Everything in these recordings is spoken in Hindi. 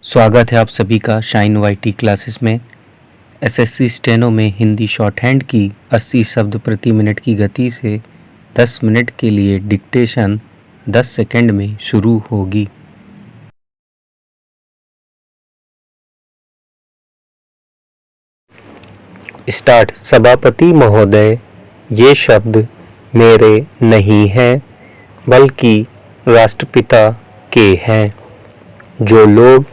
स्वागत है आप सभी का शाइन वाईटी क्लासेस में। एसएससी स्टेनो में हिंदी शॉर्ट हैंड की 80 शब्द प्रति मिनट की गति से 10 मिनट के लिए डिक्टेशन 10 सेकंड में शुरू होगी। स्टार्ट। सभापति महोदय, ये शब्द मेरे नहीं हैं बल्कि राष्ट्रपिता के हैं। जो लोग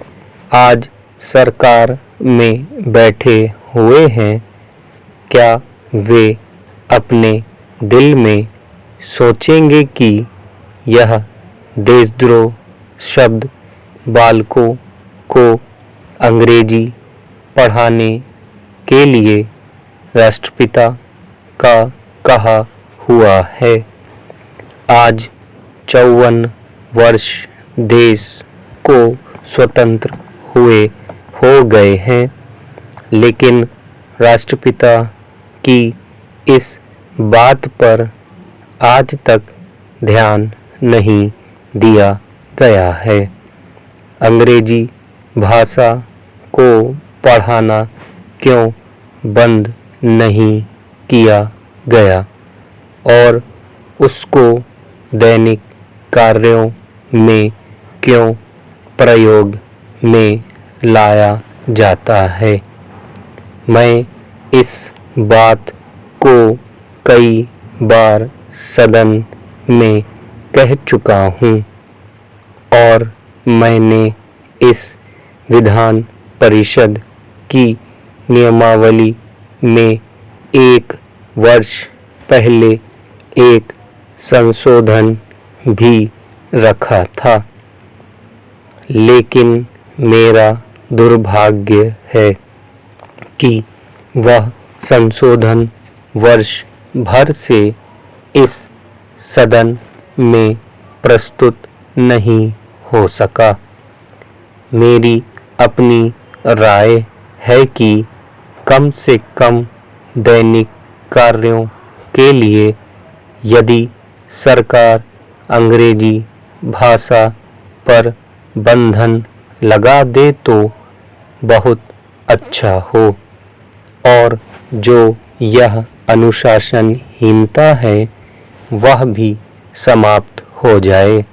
आज सरकार में बैठे हुए हैं, क्या वे अपने दिल में सोचेंगे कि यह देशद्रोह शब्द बालकों को अंग्रेजी पढ़ाने के लिए राष्ट्रपिता का कहा हुआ है। आज 54 वर्ष देश को स्वतंत्र हुए हो गए हैं, लेकिन राष्ट्रपिता की इस बात पर आज तक ध्यान नहीं दिया गया है। अंग्रेजी भाषा को पढ़ाना क्यों बंद नहीं किया गया और उसको दैनिक कार्यों में क्यों प्रयोग में लाया जाता है। मैं इस बात को कई बार सदन में कह चुका हूँ और मैंने इस विधान परिषद की नियमावली में 1 वर्ष पहले एक संशोधन भी रखा था, लेकिन मेरा दुर्भाग्य है कि वह संशोधन वर्ष भर से इस सदन में प्रस्तुत नहीं हो सका। मेरी अपनी राय है कि कम से कम दैनिक कार्यों के लिए यदि सरकार अंग्रेजी भाषा पर बंधन लगा दे तो बहुत अच्छा हो और जो यह अनुशासनहीनता है वह भी समाप्त हो जाए।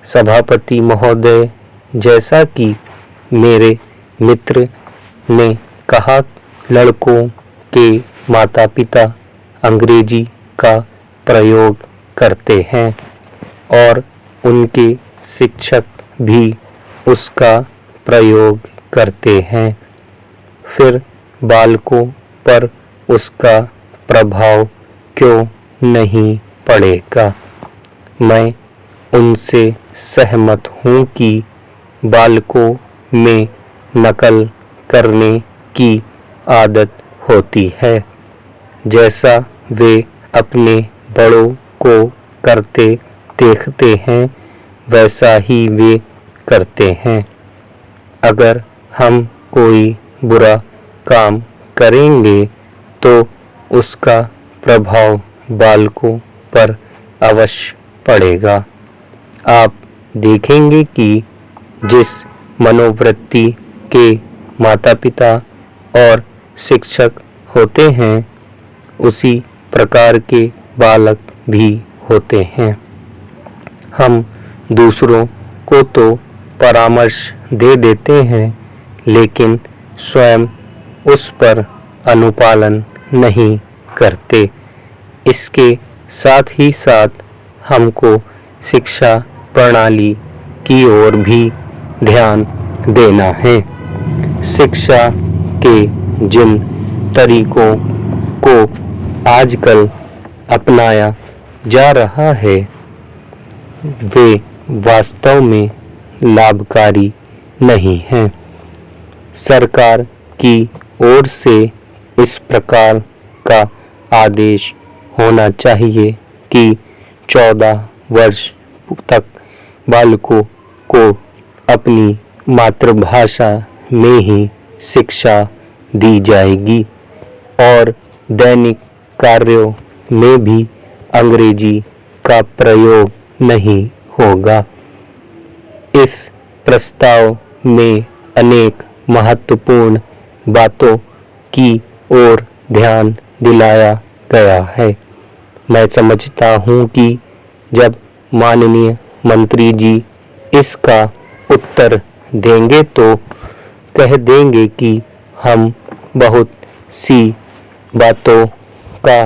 सभापति महोदय, जैसा कि मेरे मित्र ने कहा, लड़कों के माता-पिता अंग्रेजी का प्रयोग करते हैं और उनके शिक्षक भी उसका प्रयोग करते हैं, फिर बालकों पर उसका प्रभाव क्यों नहीं पड़ेगा। मैं उनसे सहमत हूँ कि बालकों में नकल करने की आदत होती है, जैसा वे अपने बड़ों को करते देखते हैं वैसा ही वे करते हैं। अगर हम कोई बुरा काम करेंगे तो उसका प्रभाव बालकों पर अवश्य पड़ेगा। आप देखेंगे कि जिस मनोवृत्ति के माता-पिता और शिक्षक होते हैं, उसी प्रकार के बालक भी होते हैं। हम दूसरों को तो परामर्श दे देते हैं, लेकिन स्वयं उस पर अनुपालन नहीं करते। इसके साथ ही साथ हमको शिक्षा प्रणाली की ओर भी ध्यान देना है। शिक्षा के जिन तरीकों को आजकल अपनाया जा रहा है, वे वास्तव में लाभकारी नहीं हैं। सरकार की ओर से इस प्रकार का आदेश होना चाहिए कि 14 वर्ष तक बालकों को अपनी मातृभाषा में ही शिक्षा दी जाएगी और दैनिक कार्यों में भी अंग्रेजी का प्रयोग नहीं होगा। इस प्रस्ताव में अनेक महत्वपूर्ण बातों की ओर ध्यान दिलाया गया है। मैं समझता हूँ कि जब माननीय मंत्री जी इसका उत्तर देंगे तो कह देंगे कि हम बहुत सी बातों का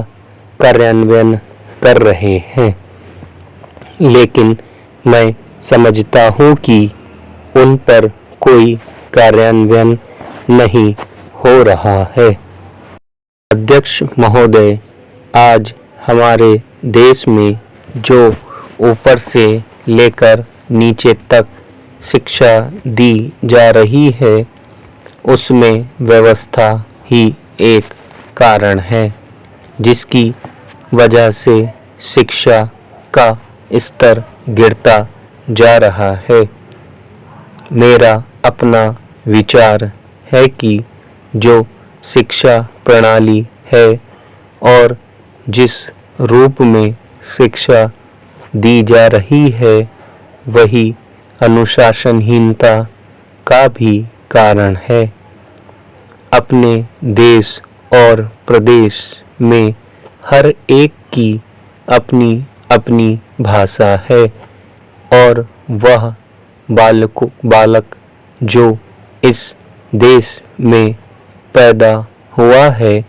कार्यान्वयन कर रहे हैं, लेकिन मैं समझता हूँ कि उन पर कोई कार्यान्वयन नहीं हो रहा है। अध्यक्ष महोदय, आज हमारे देश में जो ऊपर से लेकर नीचे तक शिक्षा दी जा रही है, उसमें व्यवस्था ही एक कारण है जिसकी वजह से शिक्षा का स्तर गिरता जा रहा है। मेरा अपना विचार है कि जो शिक्षा प्रणाली है और जिस रूप में शिक्षा दी जा रही है, वही अनुशासनहीनता का भी कारण है। अपने देश और प्रदेश में हर एक की अपनी अपनी भाषा है और वह बालक जो इस देश में पैदा हुआ है,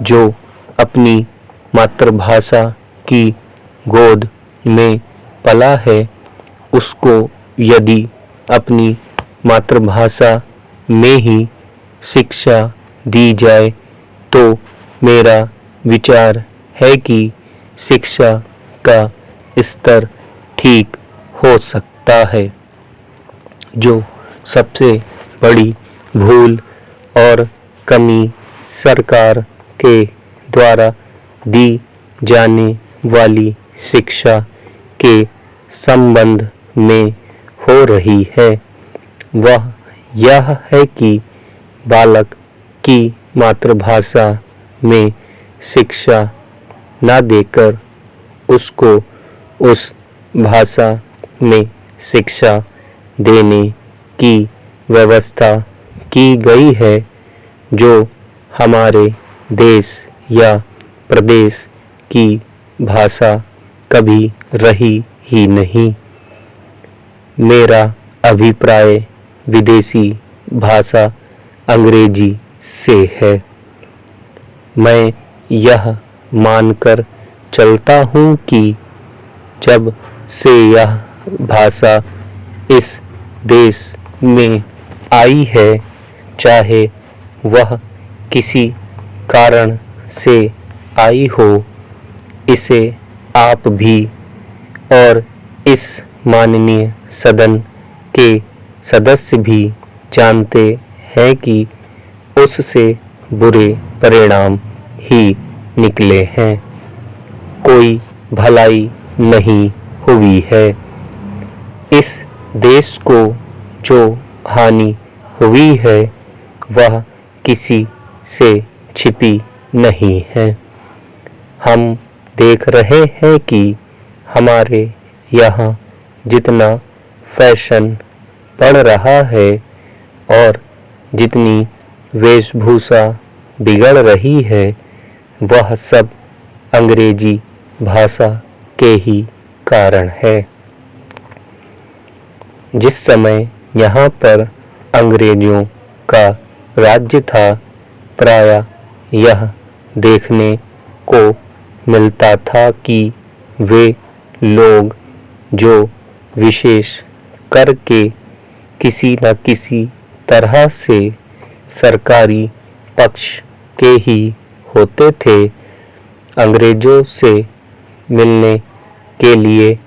जो अपनी मातृभाषा की गोद में पला है, उसको यदि अपनी मातृभाषा में ही शिक्षा दी जाए तो मेरा विचार है कि शिक्षा का स्तर ठीक हो सकता है। जो सबसे बड़ी भूल और कमी सरकार के द्वारा दी जाने वाली शिक्षा के संबंध में हो रही है, वह यह है कि बालक की मातृभाषा में शिक्षा न देकर उसको उस भाषा में शिक्षा देने की व्यवस्था की गई है जो हमारे देश या प्रदेश की भाषा कभी रही ही नहीं। मेरा अभिप्राय विदेशी भाषा अंग्रेजी से है। मैं यह मानकर चलता हूँ कि जब से यह भाषा इस देश में आई है, चाहे वह किसी कारण से आई हो, इसे आप भी और इस माननीय सदन के सदस्य भी जानते हैं कि उससे बुरे परिणाम ही निकले हैं। कोई भलाई नहीं हुई है। इस देश को जो हानि हुई है वह किसी से छिपी नहीं है। हम देख रहे हैं कि हमारे यहाँ जितना फैशन बढ़ रहा है और जितनी वेशभूषा बिगड़ रही है, वह सब अंग्रेजी भाषा के ही कारण है। जिस समय यहाँ पर अंग्रेजों का राज्य था, प्रायः यह देखने को मिलता था कि वे लोग जो विशेष करके किसी न किसी तरह से सरकारी पक्ष के ही होते थे, अंग्रेजों से मिलने के लिए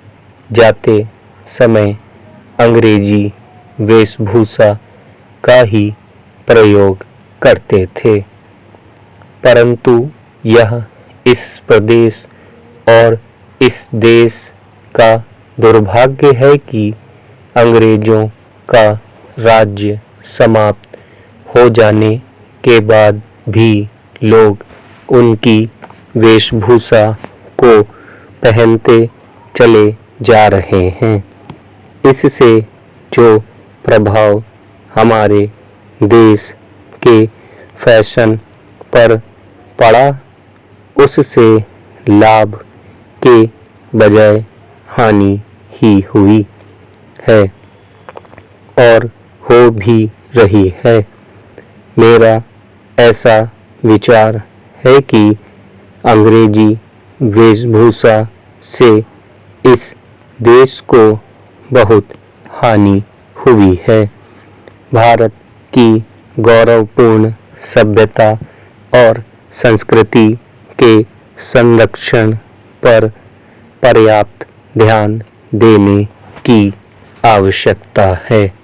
जाते समय अंग्रेजी वेशभूषा का ही प्रयोग करते थे। परंतु यह इस प्रदेश और इस देश का दुर्भाग्य है कि अंग्रेजों का राज्य समाप्त हो जाने के बाद भी लोग उनकी वेशभूषा को पहनते चले जा रहे हैं। इससे जो प्रभाव हमारे देश के फैशन पर पड़ा, उससे लाभ के बजाय हानि ही हुई है और हो भी रही है। मेरा ऐसा विचार है कि अंग्रेजी वेशभूषा से इस देश को बहुत हानि हुई है। भारत की गौरवपूर्ण सभ्यता और संस्कृति के संरक्षण पर पर्याप्त ध्यान देने की आवश्यकता है।